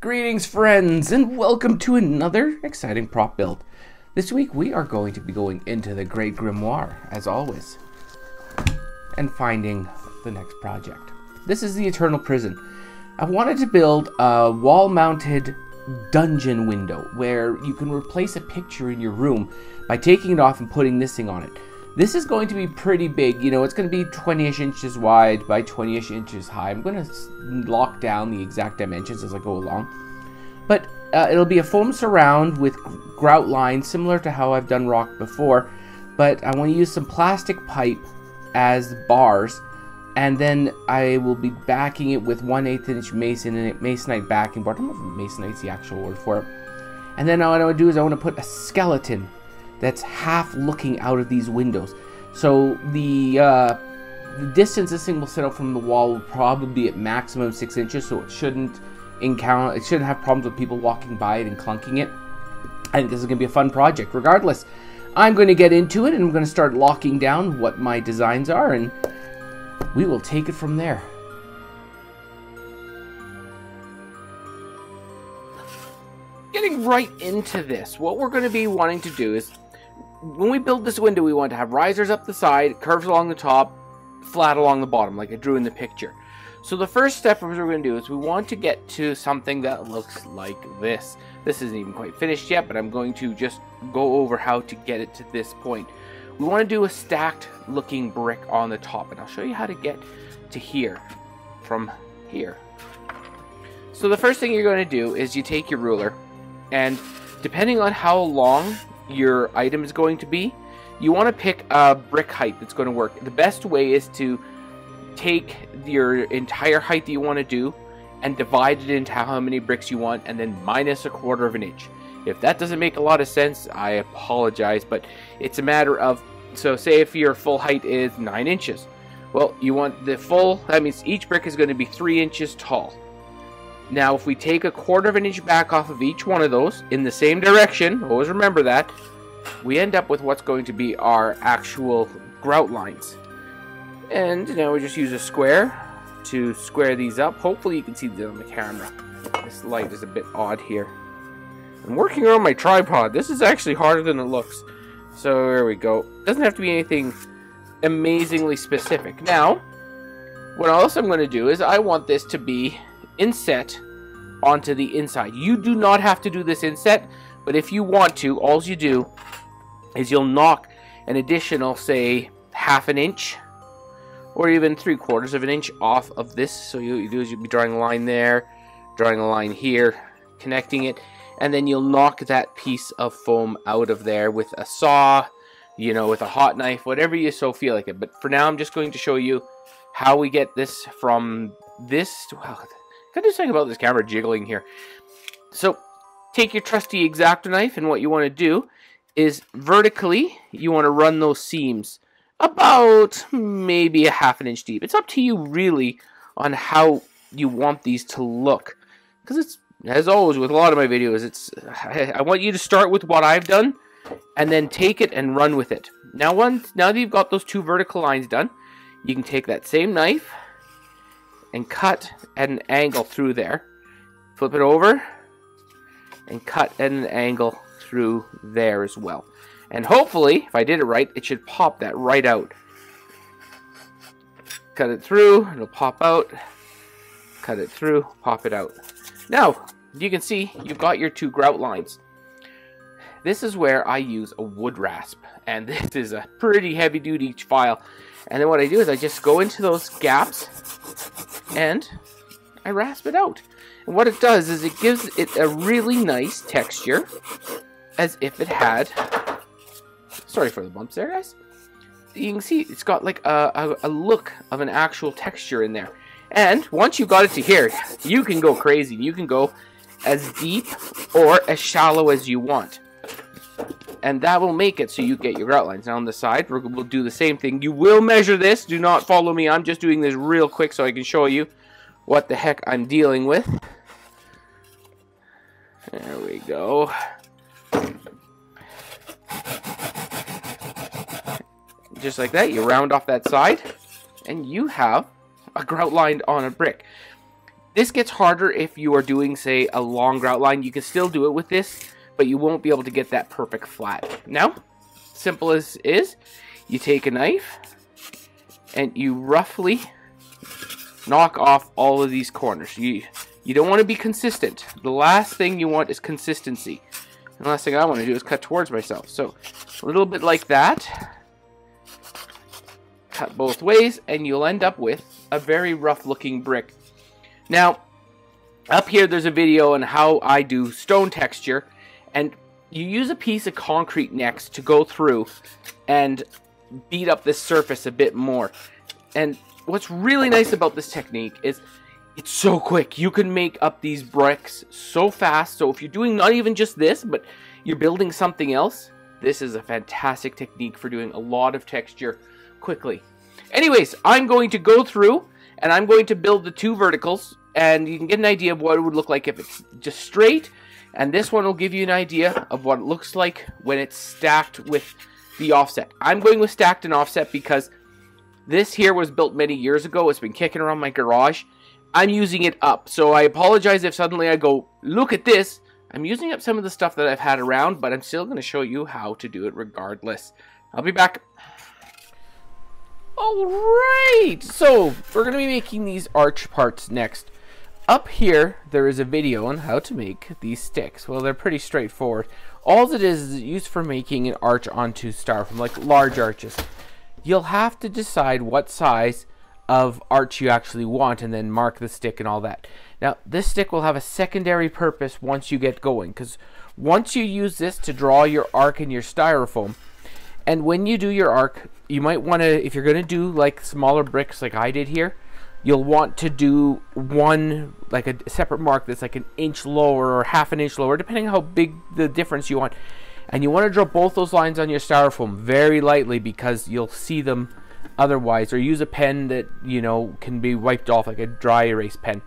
Greetings friends, and welcome to another exciting prop build. This week we are going to be going into the Great Grimoire, as always, and finding the next project. This is the Eternal Prison. I wanted to build a wall-mounted dungeon window where you can replace a picture in your room by taking it off and putting this thing on it. This is going to be pretty big, you know, it's going to be 20-ish inches wide by 20-ish inches high. I'm going to lock down the exact dimensions as I go along. But it'll be a foam surround with grout lines, similar to how I've done rock before. But I want to use some plastic pipe as bars, and then I will be backing it with 1/8 inch masonite backing board. I don't know if masonite's the actual word for it. And then what I want to do is I want to put a skeleton that's half looking out of these windows. So the distance this thing will set out from the wall will probably be at maximum 6 inches, so it shouldn't have problems with people walking by it and clunking it. I think this is going to be a fun project. Regardless, I'm going to get into it and I'm going to start locking down what my designs are, and we will take it from there. Getting right into this, what we're going to be wanting to do is, when we build this window, we want to have risers up the side, curves along the top, flat along the bottom, like I drew in the picture. So the first step we're going to do is we want to get to something that looks like this. This isn't even quite finished yet, but I'm going to just go over how to get it to this point. We want to do a stacked looking brick on the top, and I'll show you how to get to here from here. So the first thing you're going to do is you take your ruler, and depending on how long your item is going to be, you want to pick a brick height that's going to work. The best way is to take your entire height that you want to do and divide it into how many bricks you want, and then minus 1/4 inch. If that doesn't make a lot of sense, I apologize, but it's a matter of, so say if your full height is 9 inches, well, you want the full, that means each brick is going to be 3 inches tall. Now, if we take 1/4 inch back off of each one of those in the same direction, always remember that, we end up with what's going to be our actual grout lines. And now we just use a square to square these up. Hopefully you can see these on the camera. This light is a bit odd here. I'm working on my tripod. This is actually harder than it looks. So there we go. Doesn't have to be anything amazingly specific. Now, what else I'm going to do is I want this to be inset onto the inside. You do not have to do this inset, but if you want to, all you do is you'll knock an additional, say, 1/2 inch or even 3/4 inch off of this. So you do is you'll be drawing a line there, drawing a line here, connecting it, and then you'll knock that piece of foam out of there with a saw, you know, with a hot knife, whatever you so feel like it. But for now, I'm just going to show you how we get this from this to, wow, I gotta do something about this camera jiggling here. So take your trusty X-Acto knife, and what you want to do is vertically, you want to run those seams about maybe 1/2 inch deep. It's up to you really on how you want these to look, because it's, as always with a lot of my videos, it's, I want you to start with what I've done and then take it and run with it. Now that you've got those 2 vertical lines done, you can take that same knife and cut at an angle through there, flip it over and cut at an angle through there as well. And hopefully, if I did it right, it should pop that right out. Cut it through, it'll pop out. Cut it through, pop it out. Now, you can see you've got your 2 grout lines. This is where I use a wood rasp, and this is a pretty heavy duty file. And then what I do is I just go into those gaps and I rasp it out. And what it does is it gives it a really nice texture, as if it had, sorry for the bumps there, guys. You can see it's got like a look of an actual texture in there. And once you got it to here, you can go crazy. You can go as deep or as shallow as you want. And that will make it so you get your grout lines. Now on the side, we'll do the same thing. You will measure this. Do not follow me. I'm just doing this real quick so I can show you what the heck I'm dealing with. There we go. Just like that, you round off that side, and you have a grout line on a brick. This gets harder if you are doing, say, a longer outline. You can still do it with this, but you won't be able to get that perfect flat. Now, simple as is, you take a knife and you roughly knock off all of these corners. You don't want to be consistent. The last thing you want is consistency. And the last thing I want to do is cut towards myself. So, a little bit like that. Cut both ways, and you'll end up with a very rough looking brick. Now, up here there's a video on how I do stone texture, and you use a piece of concrete next to go through and beat up this surface a bit more. And what's really nice about this technique is it's so quick. You can make up these bricks so fast. So if you're doing not even just this, but you're building something else, this is a fantastic technique for doing a lot of texture quickly. Anyways, I'm going to go through and I'm going to build the two verticals, and you can get an idea of what it would look like if it's just straight, and this one will give you an idea of what it looks like when it's stacked with the offset. I'm going with stacked and offset because this here was built many years ago. It's been kicking around my garage. I'm using it up, so I apologize if suddenly I go, look at this. I'm using up some of the stuff that I've had around, but I'm still going to show you how to do it regardless. I'll be back. Alright, so we're going to be making these arch parts next. Up here, there is a video on how to make these sticks. Well, they're pretty straightforward. All it is used for making an arch onto styrofoam, like large arches. You'll have to decide what size of arch you actually want and then mark the stick and all that. Now, this stick will have a secondary purpose once you get going, because once you use this to draw your arc in your styrofoam, and when you do your arc, you might want to, if you're going to do like smaller bricks like I did here, you'll want to do one, like a separate mark that's like an inch lower or half an inch lower, depending on how big the difference you want. And you want to draw both those lines on your styrofoam very lightly, because you'll see them otherwise, or use a pen that, you know, can be wiped off, like a dry erase pen.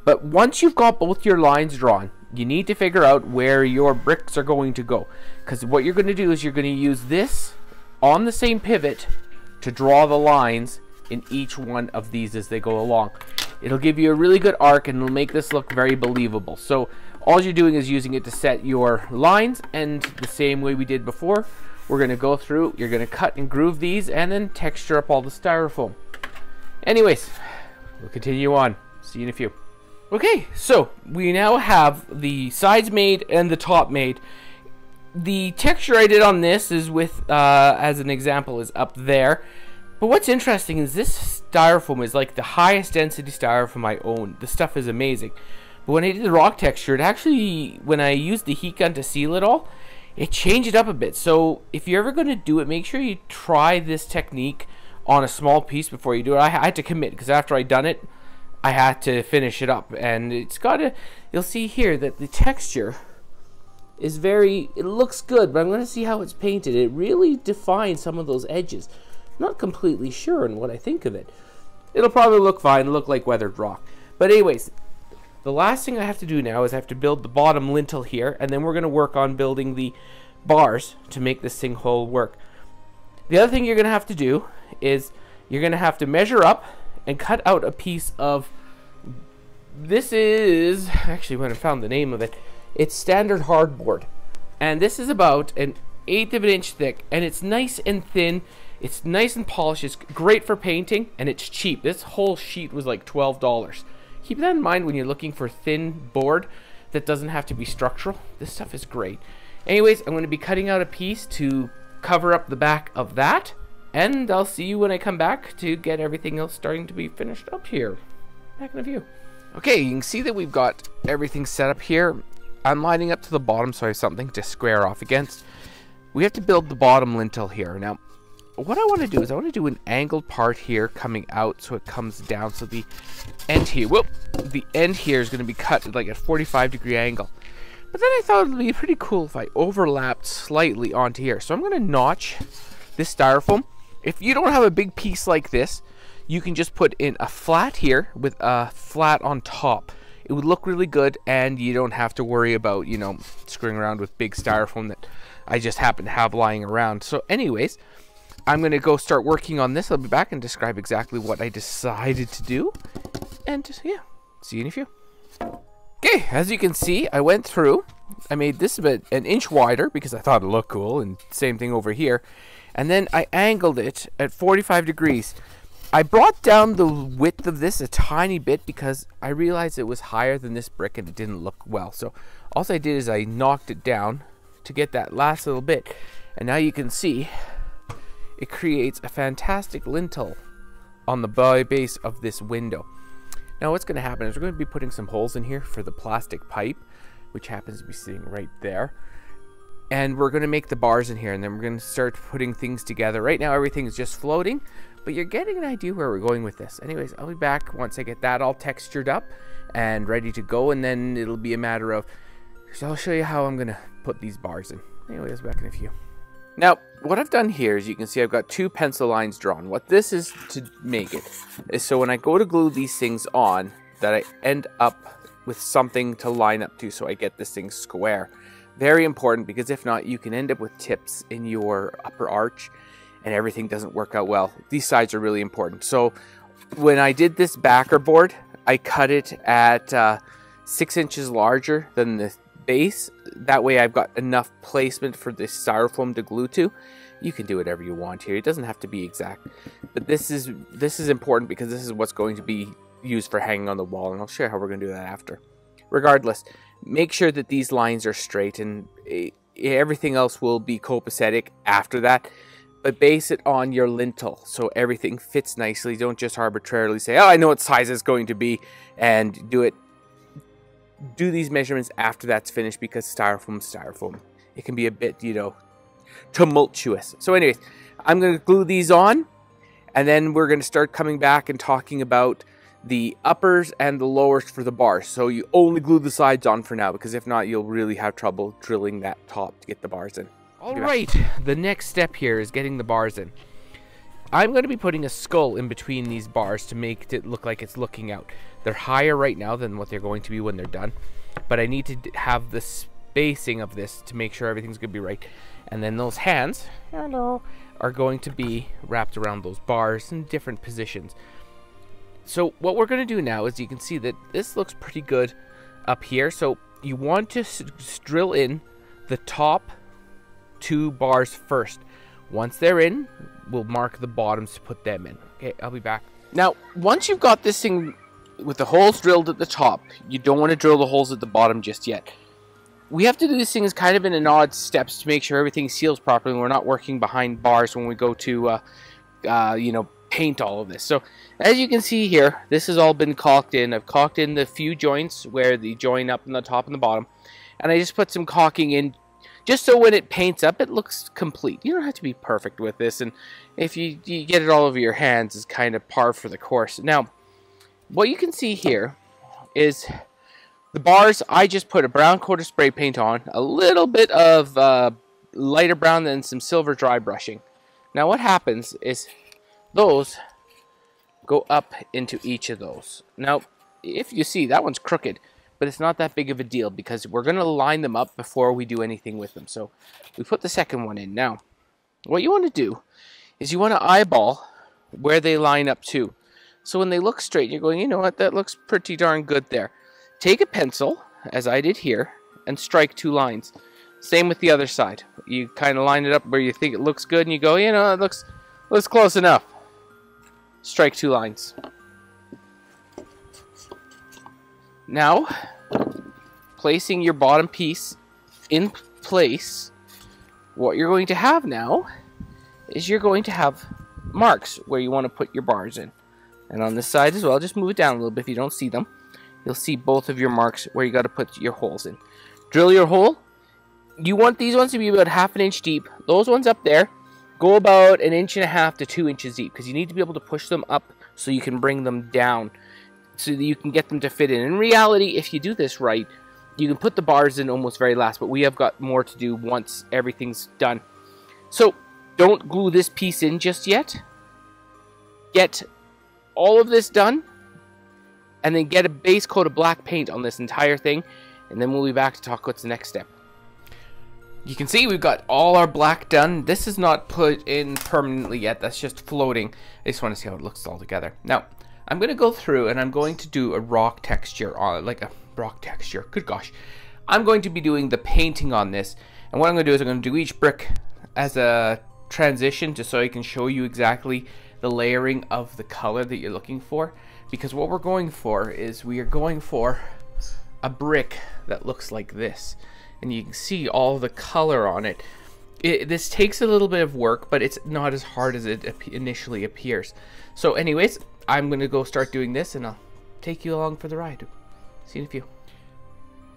But once you've got both your lines drawn, you need to figure out where your bricks are going to go, because what you're going to do is you're going to use this on the same pivot to draw the lines in each one of these as they go along. It'll give you a really good arc, and it'll make this look very believable. So all you're doing is using it to set your lines, and the same way we did before, we're going to go through, you're going to cut and groove these, and then texture up all the styrofoam. Anyways, we'll continue on. See you in a few. Okay, so we now have the sides made and the top made. The texture I did on this is with, as an example, is up there. But what's interesting is this styrofoam is like the highest density styrofoam I own. The stuff is amazing. But when I did the rock texture, it actually, when I used the heat gun to seal it all, it changed it up a bit. So if you're ever going to do it, make sure you try this technique on a small piece before you do it. I had to commit, because after I done it, I had to finish it up. And it's got a, you'll see here that the texture is very, it looks good, but I'm going to see how it's painted. It really defines some of those edges. I'm not completely sure on what I think of it. It'll probably look fine, look like weathered rock. But anyways, the last thing I have to do now is I have to build the bottom lintel here, and then we're going to work on building the bars to make this thing whole work. The other thing you're going to have to do is you're going to have to measure up and cut out a piece of, this is, actually when I found the name of it, it's standard hardboard. And this is about an 1/8 of an inch thick, and it's nice and thin. It's nice and polished. It's great for painting, and it's cheap. This whole sheet was like $12. Keep that in mind when you're looking for thin board that doesn't have to be structural. This stuff is great. Anyways, I'm going to be cutting out a piece to cover up the back of that, and I'll see you when I come back to get everything else starting to be finished up here. Back in a few. Okay, you can see that we've got everything set up here. I'm lining up to the bottom so I have something to square off against. We have to build the bottom lintel here. Now, what I want to do is I want to do an angled part here coming out so it comes down. So the end here, whoop, the end here is going to be cut at like a 45-degree angle. But then I thought it would be pretty cool if I overlapped slightly onto here. So I'm going to notch this styrofoam. If you don't have a big piece like this, you can just put in a flat here with a flat on top. It would look really good, and you don't have to worry about, you know, screwing around with big styrofoam that I just happen to have lying around. So anyways, I'm going to go start working on this. I'll be back and describe exactly what I decided to do. And just, yeah, See you in a few. Okay, as you can see, I went through. I made this about an inch wider because I thought it looked cool, and same thing over here. And then I angled it at 45 degrees. I brought down the width of this a tiny bit because I realized it was higher than this brick and it didn't look well. So all I did is I knocked it down to get that last little bit. And now you can see it creates a fantastic lintel on the base of this window. Now what's going to happen is we're going to be putting some holes in here for the plastic pipe, which happens to be sitting right there. And we're going to make the bars in here, and then we're going to start putting things together. Right now everything is just floating, but you're getting an idea where we're going with this. Anyways, I'll be back once I get that all textured up and ready to go, and then it'll be a matter of, so I'll show you how I'm going to put these bars in. Anyways, back in a few. Now, what I've done here is you can see I've got 2 pencil lines drawn. What this is to make it is so when I go to glue these things on, that I end up with something to line up to so I get this thing square. Very important, because if not, you can end up with tips in your upper arch and everything doesn't work out well. These sides are really important. So when I did this backer board, I cut it at 6 inches larger than the base. That way I've got enough placement for this styrofoam to glue to. You can do whatever you want here. It doesn't have to be exact. But this is important because this is what's going to be used for hanging on the wall, and I'll show you how we're going to do that after. Regardless, make sure that these lines are straight, and everything else will be copacetic after that. But base it on your lintel so everything fits nicely. Don't just arbitrarily say, oh, I know what size it's going to be, and do it. Do these measurements after that's finished, because styrofoam. It can be a bit, you know, tumultuous. So anyways, I'm going to glue these on, and then we're going to start coming back and talking about the uppers and the lowers for the bars. So you only glue the sides on for now, because if not, you'll really have trouble drilling that top to get the bars in. Alright, the next step here is getting the bars in. I'm going to be putting a skull in between these bars to make it look like it's looking out. They're higher right now than what they're going to be when they're done, but I need to have the spacing of this to make sure everything's going to be right. And then those hands, hello, are going to be wrapped around those bars in different positions. So what we're going to do now is you can see that this looks pretty good up here. So you want to drill in the top 2 bars first. Once they're in, we'll mark the bottoms to put them in. Okay, I'll be back. Now, once you've got this thing with the holes drilled at the top, you don't want to drill the holes at the bottom just yet. We have to do these things kind of in odd steps to make sure everything seals properly and we're not working behind bars when we go to, you know, paint all of this. So as you can see here, this has all been caulked in. I've caulked in the few joints where the join up in the top and the bottom, and I just put some caulking in just so when it paints up it looks complete. You don't have to be perfect with this, and if you get it all over your hands, is kind of par for the course. Now what you can see here is the bars. I just put a brown coat of spray paint on, a little bit of lighter brown, and some silver dry brushing. Now what happens is those go up into each of those. Now, if you see, that one's crooked, but it's not that big of a deal because we're going to line them up before we do anything with them. So we put the second one in. Now, what you want to do is you want to eyeball where they line up to. So when they look straight, you're going, you know what, that looks pretty darn good there. Take a pencil, as I did here, and strike 2 lines. Same with the other side. You kind of line it up where you think it looks good, and you go, you know, it looks close enough. Strike 2 lines. Now, placing your bottom piece in place, what you're going to have now is you're going to have marks where you want to put your bars in. And on this side as well, just move it down a little bit if you don't see them. You'll see both of your marks where you got to put your holes in. Drill your hole. You want these ones to be about 1/2 inch deep. Those ones up there go about 1.5 inches to 2 inches deep, because you need to be able to push them up so you can bring them down so that you can get them to fit in. In reality, if you do this right, you can put the bars in almost very last, but we have got more to do once everything's done. So don't glue this piece in just yet. Get all of this done, and then get a base coat of black paint on this entire thing, and then we'll be back to talk what's the next step. You can see we've got all our black done. This is not put in permanently yet. That's just floating. I just want to see how it looks all together. Now, I'm going to go through and I'm going to do a rock texture on, like a rock texture. Good gosh. I'm going to be doing the painting on this. And what I'm going to do is I'm going to do each brick as a transition just so I can show you exactly the layering of the color that you're looking for. Because what we're going for is we are going for a brick that looks like this. And you can see all the color on it. This takes a little bit of work, but it's not as hard as it initially appears. So anyways, I'm going to go start doing this and I'll take you along for the ride. See you in a few.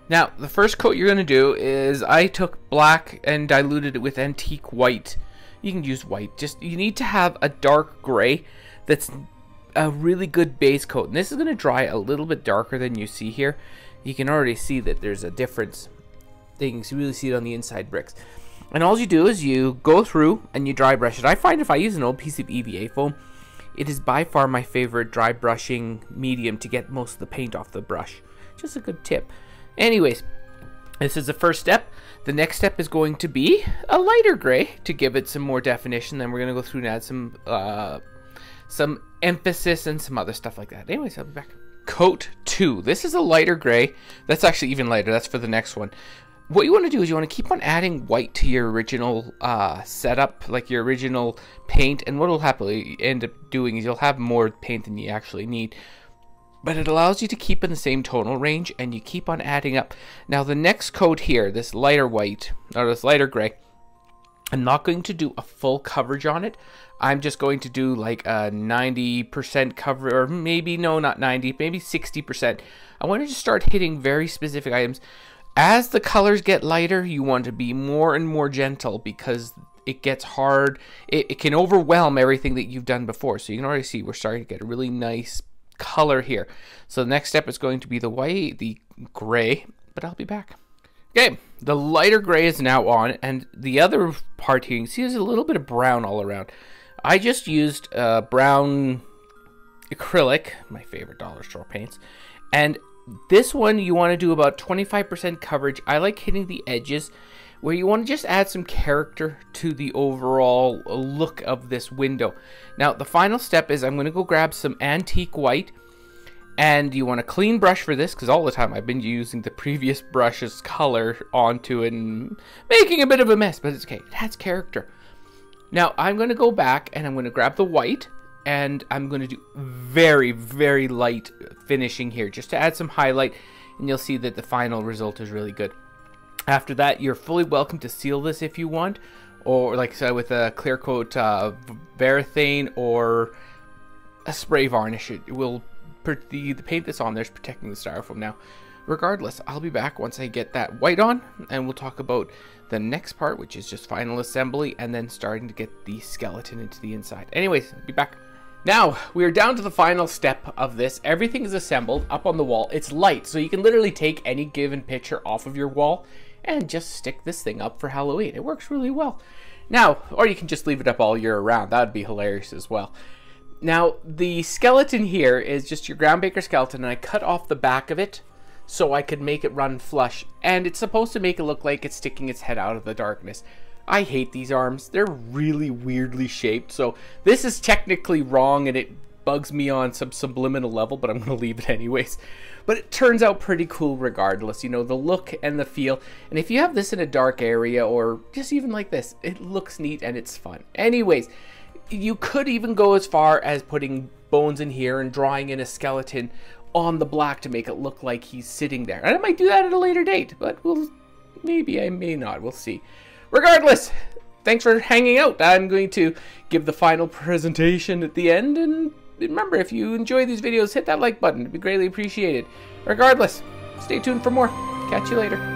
Now, the first coat you're going to do is I took black and diluted it with antique white. You can use white. Just you need to have a dark gray that's a really good base coat. And this is going to dry a little bit darker than you see here. You can already see that there's a difference. You can really see it on the inside bricks. And all you do is you go through and you dry brush it. I find if I use an old piece of EVA foam, it is by far my favorite dry brushing medium to get most of the paint off the brush. Just a good tip. Anyways, this is the first step. The next step is going to be a lighter gray to give it some more definition. Then we're going to go through and add some emphasis and some other stuff like that. Anyways, I'll be back. Coat 2. This is a lighter gray. That's actually even lighter. That's for the next one. What you want to do is you want to keep on adding white to your original setup, like your original paint. And what will happily end up doing is you'll have more paint than you actually need. But it allows you to keep in the same tonal range and you keep on adding up. Now the next coat here, this lighter white, or this lighter gray, I'm not going to do a full coverage on it. I'm just going to do like a 90% cover, or maybe, no, not 90, maybe 60%. I want to just start hitting very specific items. As the colors get lighter, you want to be more and more gentle because it gets hard. It can overwhelm everything that you've done before. So you can already see we're starting to get a really nice color here. So the next step is going to be the white, the gray, but I'll be back. Okay, the lighter gray is now on, and the other part here, you can see there's a little bit of brown all around. I just used brown acrylic, my favorite dollar store paints, and this one you want to do about 25% coverage. I like hitting the edges where you want to just add some character to the overall look of this window. Now the final step is I'm going to go grab some antique white, and you want a clean brush for this because all the time I've been using the previous brush's color onto it and making a bit of a mess, but it's okay. It has character. Now I'm going to go back and I'm going to grab the white, and I'm going to do very, very light finishing here just to add some highlight, and you'll see that the final result is really good. After that, you're fully welcome to seal this if you want, or like I said, with a clear coat varathane or a spray varnish. It will the paint that's on there is protecting the styrofoam. Now, regardless, I'll be back once I get that white on, and we'll talk about the next part, which is just final assembly and then starting to get the skeleton into the inside. Anyways, I'll be back. Now, we are down to the final step of this. Everything is assembled up on the wall. It's light, so you can literally take any given picture off of your wall and just stick this thing up for Halloween. It works really well. Now, or you can just leave it up all year round. That would be hilarious as well. Now, the skeleton here is just your ground baker skeleton, and I cut off the back of it so I could make it run flush. And it's supposed to make it look like it's sticking its head out of the darkness. I hate these arms. They're really weirdly shaped. So this is technically wrong, and it bugs me on some subliminal level, but I'm going to leave it anyways. But it turns out pretty cool regardless. You know, the look and the feel. And if you have this in a dark area or just even like this, it looks neat and it's fun. Anyways, you could even go as far as putting bones in here and drawing in a skeleton on the black to make it look like he's sitting there. And I might do that at a later date, but maybe I may not. We'll see. Regardless, thanks for hanging out. I'm going to give the final presentation at the end, and remember, if you enjoy these videos, hit that like button. It'd be greatly appreciated. Regardless, stay tuned for more. Catch you later.